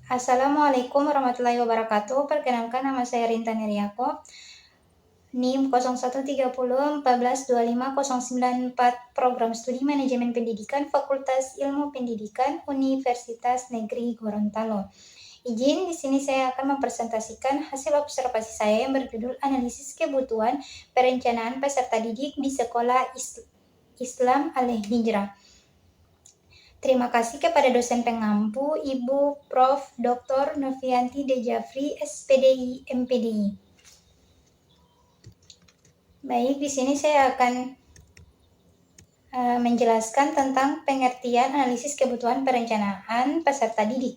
Assalamualaikum warahmatullahi wabarakatuh. Perkenalkan nama saya Rinta Neriako. NIM 013014250994 Program Studi Manajemen Pendidikan Fakultas Ilmu Pendidikan Universitas Negeri Gorontalo. Izin, di sini saya akan mempresentasikan hasil observasi saya yang berjudul Analisis Kebutuhan Perencanaan Peserta Didik di Sekolah Islam Al-Hijrah. Terima kasih kepada dosen pengampu, Ibu Prof. Dr. Novianti Dejafri, SPDI, MPDI. Baik, di sini saya akan menjelaskan tentang pengertian analisis kebutuhan perencanaan peserta didik,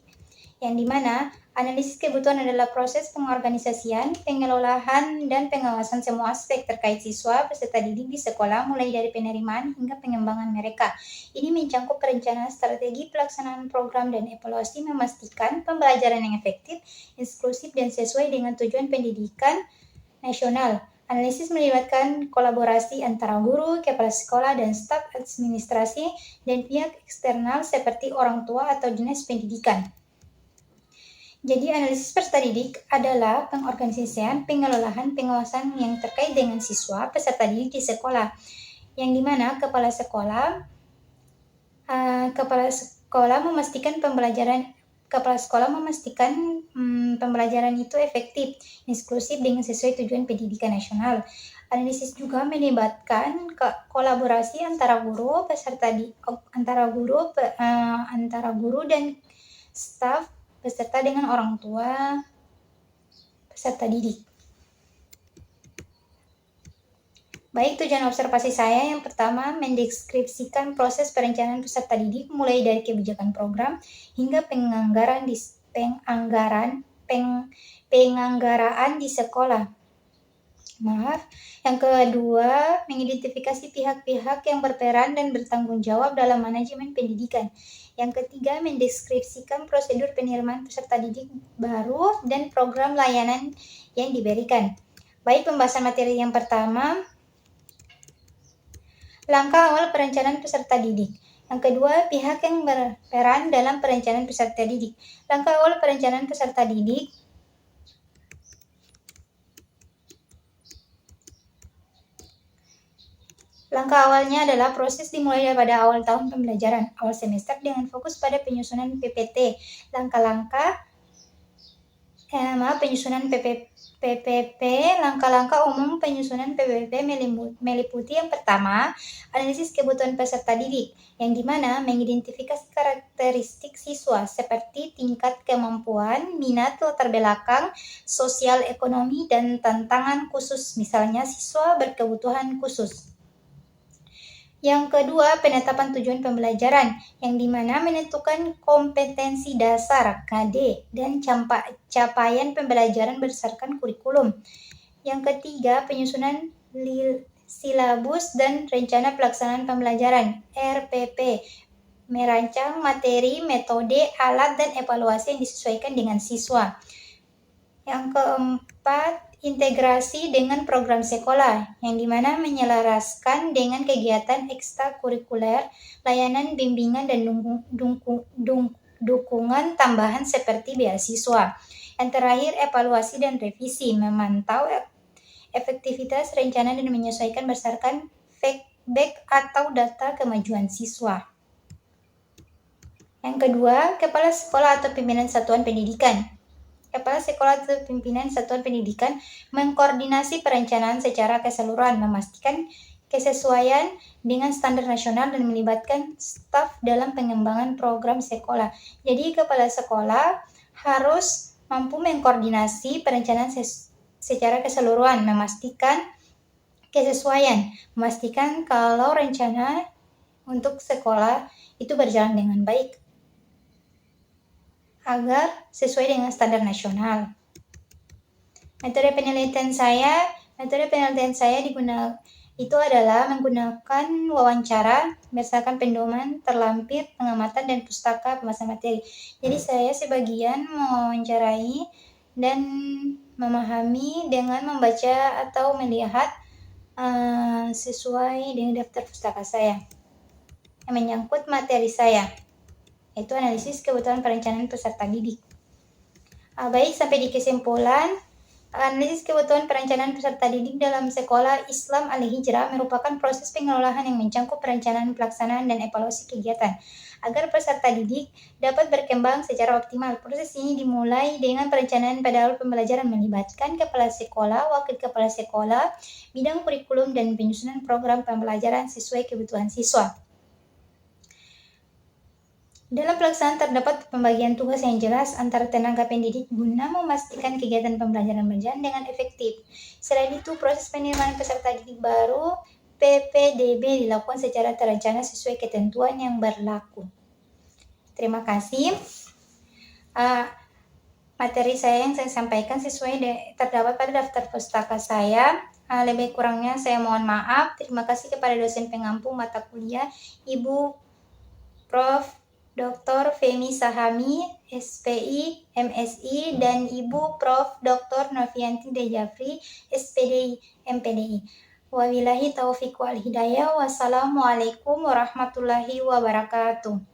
yang dimana analisis kebutuhan adalah proses pengorganisasian, pengelolaan, dan pengawasan semua aspek terkait siswa peserta didik di sekolah, mulai dari penerimaan hingga pengembangan mereka. Ini mencakup perencanaan strategi pelaksanaan program dan evaluasi, memastikan pembelajaran yang efektif, inklusif, dan sesuai dengan tujuan pendidikan nasional. Analisis melibatkan kolaborasi antara guru, kepala sekolah, dan staf administrasi, dan pihak eksternal seperti orang tua atau dinas pendidikan. Jadi analisis peserta didik adalah pengorganisasian, pengelolaan, pengawasan yang terkait dengan siswa peserta didik di sekolah, yang dimana kepala sekolah memastikan pembelajaran itu efektif, inklusif, dengan sesuai tujuan pendidikan nasional. Analisis juga melibatkan kolaborasi antara guru dan staf beserta dengan orang tua peserta didik. Baik, tujuan observasi saya yang pertama mendeskripsikan proses perencanaan peserta didik mulai dari kebijakan program hingga penganggaraan di sekolah. Yang kedua, mengidentifikasi pihak-pihak yang berperan dan bertanggung jawab dalam manajemen pendidikan. Yang ketiga, mendeskripsikan prosedur penerimaan peserta didik baru dan program layanan yang diberikan. Baik, pembahasan materi yang pertama, langkah awal perencanaan peserta didik. Yang kedua, pihak yang berperan dalam perencanaan peserta didik. Langkah awal perencanaan peserta didik Langkah awalnya adalah proses dimulai pada awal tahun pembelajaran, awal semester, dengan fokus pada penyusunan PPT. Penyusunan PPP, langkah-langkah umum penyusunan PPP meliputi yang pertama, analisis kebutuhan peserta didik, yang dimana mengidentifikasi karakteristik siswa seperti tingkat kemampuan, minat, latar belakang, sosial ekonomi, dan tantangan khusus, misalnya siswa berkebutuhan khusus. Yang kedua, penetapan tujuan pembelajaran, yang dimana menentukan kompetensi dasar (KD) dan capaian pembelajaran berdasarkan kurikulum. Yang ketiga, penyusunan silabus dan rencana pelaksanaan pembelajaran (RPP), merancang materi, metode, alat, dan evaluasi yang disesuaikan dengan siswa. Yang keempat, integrasi dengan program sekolah, yang dimana menyelaraskan dengan kegiatan ekstrakurikuler, layanan bimbingan, dan dukungan tambahan seperti beasiswa. Yang terakhir, evaluasi dan revisi, memantau efektivitas rencana dan menyesuaikan berdasarkan feedback atau data kemajuan siswa. Yang kedua, kepala sekolah atau pimpinan satuan pendidikan. Kepala sekolah atau pimpinan satuan pendidikan mengkoordinasi perencanaan secara keseluruhan, memastikan kesesuaian dengan standar nasional, dan melibatkan staf dalam pengembangan program sekolah. Jadi kepala sekolah harus mampu mengkoordinasi perencanaan secara keseluruhan, memastikan kesesuaian, memastikan kalau rencana untuk sekolah itu berjalan dengan baik agar sesuai dengan standar nasional. Metode penelitian saya itu adalah menggunakan wawancara berdasarkan pedoman terlampir, pengamatan, dan pustaka pembahasan materi. Jadi saya sebagian mewawancarai dan memahami dengan membaca atau melihat sesuai dengan daftar pustaka saya yang menyangkut materi saya, yaitu analisis kebutuhan perencanaan peserta didik. Baik, sampai di kesimpulan, analisis kebutuhan perencanaan peserta didik dalam sekolah Islam Al-Hijrah merupakan proses pengelolaan yang mencakup perencanaan, pelaksanaan, dan evaluasi kegiatan agar peserta didik dapat berkembang secara optimal. Proses ini dimulai dengan perencanaan pada awal pembelajaran melibatkan kepala sekolah, wakil kepala sekolah, bidang kurikulum, dan penyusunan program pembelajaran sesuai kebutuhan siswa. Dalam pelaksanaan terdapat pembagian tugas yang jelas antara tenaga pendidik guna memastikan kegiatan pembelajaran berjalan dengan efektif. Selain itu, proses penerimaan peserta didik baru PPDB dilakukan secara terencana sesuai ketentuan yang berlaku. Terima kasih. Materi saya yang saya sampaikan terdapat pada daftar pustaka saya. Lebih kurangnya saya mohon maaf. Terima kasih kepada dosen pengampu mata kuliah Ibu Prof. Dr. Femi Sahami, SPI, MSI, dan Ibu Prof. Dr. Novianti Dejafri, SPDI, MPDI. Wabillahi taufiq wal hidayah. Wassalamualaikum warahmatullahi wabarakatuh.